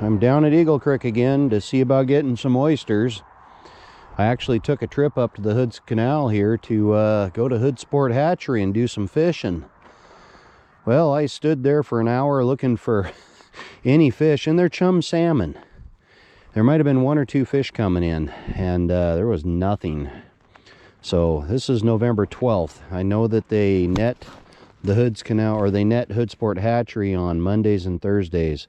I'm down at Eagle Creek again to see about getting some oysters. I actually took a trip up to the Hoods Canal here to go to Hoodsport Hatchery and do some fishing. Well, I stood there for an hour looking for any fish, and they're chum salmon. There might have been one or two fish coming in, and there was nothing. So this is November 12th. I know that they net the Hoods Canal, or they net Hoodsport Hatchery on Mondays and Thursdays.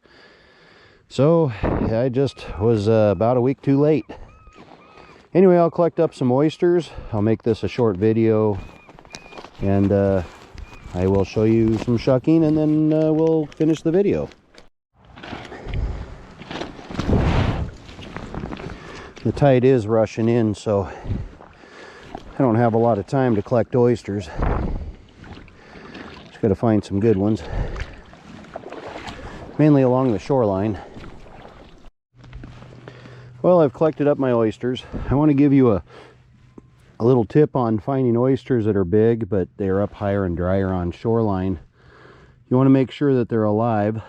So I just was about a week too late. Anyway, I'll collect up some oysters. I'll make this a short video, and I will show you some shucking, and then we'll finish the video. The tide is rushing in, so I don't have a lot of time to collect oysters. Just got to find some good ones, mainly along the shoreline. Well, I've collected up my oysters. I want to give you a little tip on finding oysters that are big, but they're up higher and drier on shoreline. You want to make sure that they're alive,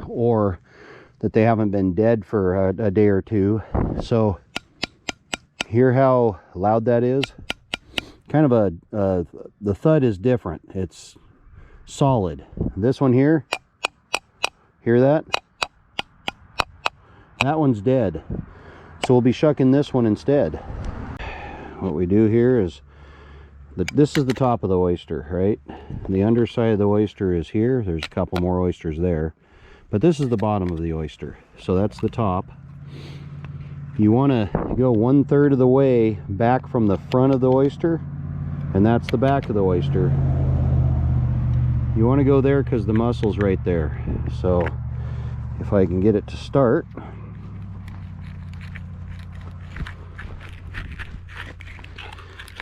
or that they haven't been dead for a day or two. So, hear how loud that is? Kind of the thud is different. It's solid. This one here, hear that? That one's dead. So we'll be shucking this one instead. What we do here is, this is the top of the oyster, right? The underside of the oyster is here. There's a couple more oysters there. But this is the bottom of the oyster. So that's the top. You want to go 1/3 of the way back from the front of the oyster, and that's the back of the oyster. You want to go there because the muscle's right there. So if I can get it to start.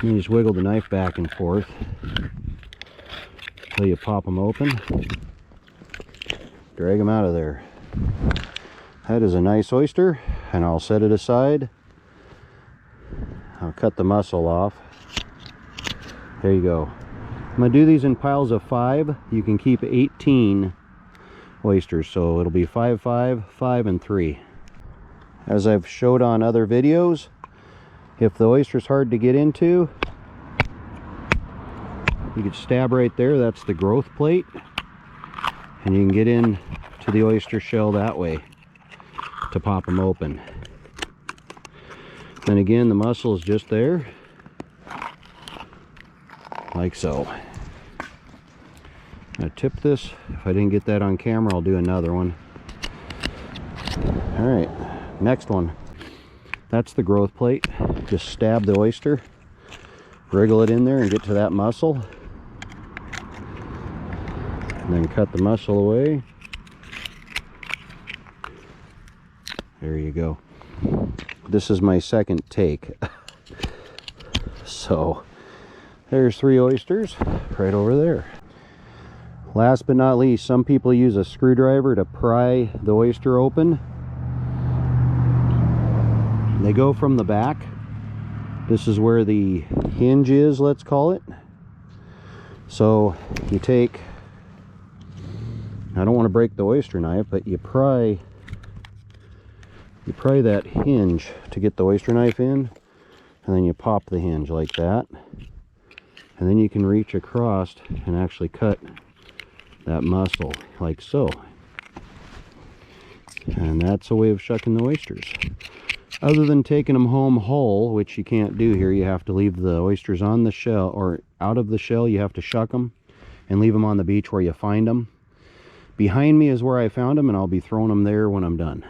You just wiggle the knife back and forth until you pop them open. Drag them out of there. That is a nice oyster, and I'll set it aside. I'll cut the muscle off. There you go. I'm going to do these in piles of 5. You can keep 18 oysters, so it'll be 5, 5, 5, and 3. As I've showed on other videos, if the oyster's hard to get into, you can stab right there. That's the growth plate, and you can get in to the oyster shell that way to pop them open. Then again, the muscle is just there, like so. I'm going to tip this. If I didn't get that on camera, I'll do another one. All right, next one. That's the growth plate. Just stab the oyster, wriggle it in there, and get to that muscle, and then cut the muscle away. There you go. This is my second take. So there's 3 oysters right over there. Last but not least, some people use a screwdriver to pry the oyster open. They go from the back. This is where the hinge is, let's call it. So you take, I don't want to break the oyster knife, but you pry that hinge to get the oyster knife in, and then you pop the hinge like that, and then you can reach across and actually cut that muscle like so. And that's a way of shucking the oysters. Other than taking them home whole, which you can't do here, you have to leave the oysters on the shell, or out of the shell. You have to shuck them and leave them on the beach where you find them. Behind me is where I found them, and I'll be throwing them there when I'm done.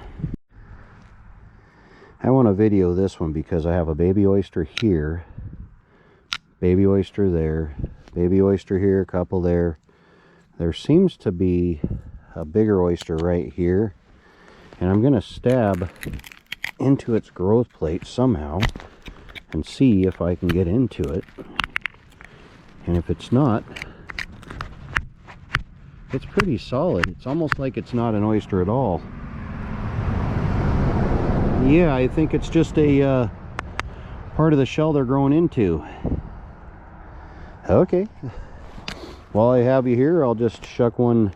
I want to video this one because I have a baby oyster here, baby oyster there, baby oyster here, a couple there. There seems to be a bigger oyster right here, and I'm going to stab into its growth plate somehow and see if I can get into it. And if it's not, it's pretty solid. It's almost like it's not an oyster at all. Yeah, I think it's just a part of the shell they're growing into. Okay, while I have you here, I'll just shuck one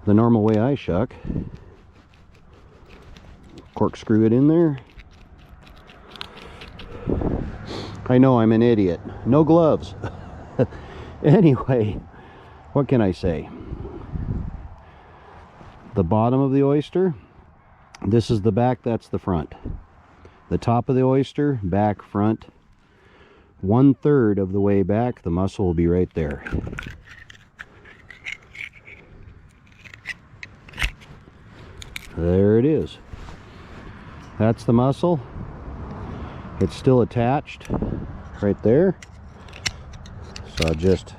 the normal way I shuck. Corkscrew it in there. I know I'm an idiot. No gloves. Anyway, what can I say? The bottom of the oyster, this is the back, that's the front. The top of the oyster, back, front. 1/3 of the way back, the mussel will be right there. There it is. That's the mussel. It's still attached right there. So I'll just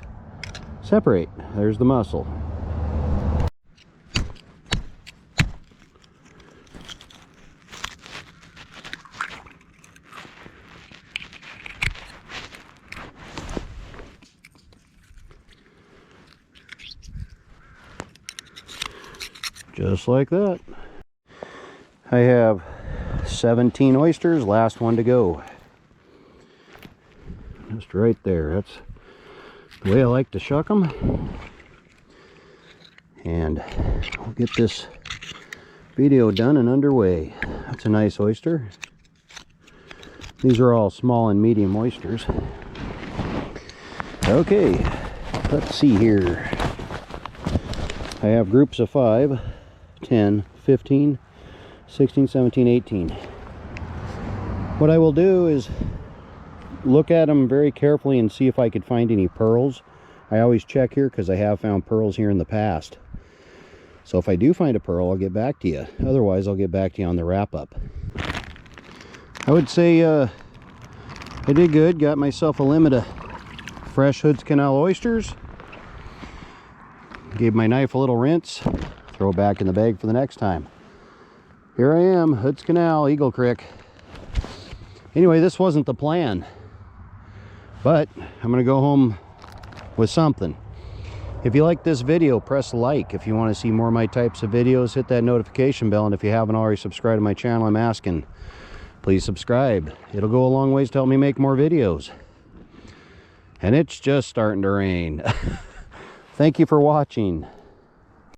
separate. There's the mussel. Just like that. I have 17 oysters, last one to go. Just right there. That's the way I like to shuck them. And we'll get this video done and underway. That's a nice oyster. These are all small and medium oysters. Okay, let's see here. I have groups of 5, 10, 15, 16, 17, 18. What I will do is look at them very carefully and see if I could find any pearls. I always check here because I have found pearls here in the past. So if I do find a pearl, I'll get back to you. Otherwise, I'll get back to you on the wrap-up. I would say I did good. Got myself a limit of fresh Hood's Canal oysters. Gave my knife a little rinse. Throw it back in the bag for the next time. Here I am, Hood's Canal, Eagle Creek. Anyway, this wasn't the plan. But I'm going to go home with something. If you like this video, press like. If you want to see more of my types of videos, hit that notification bell. And if you haven't already subscribed to my channel, I'm asking, please subscribe. It'll go a long ways to help me make more videos. And it's just starting to rain. Thank you for watching.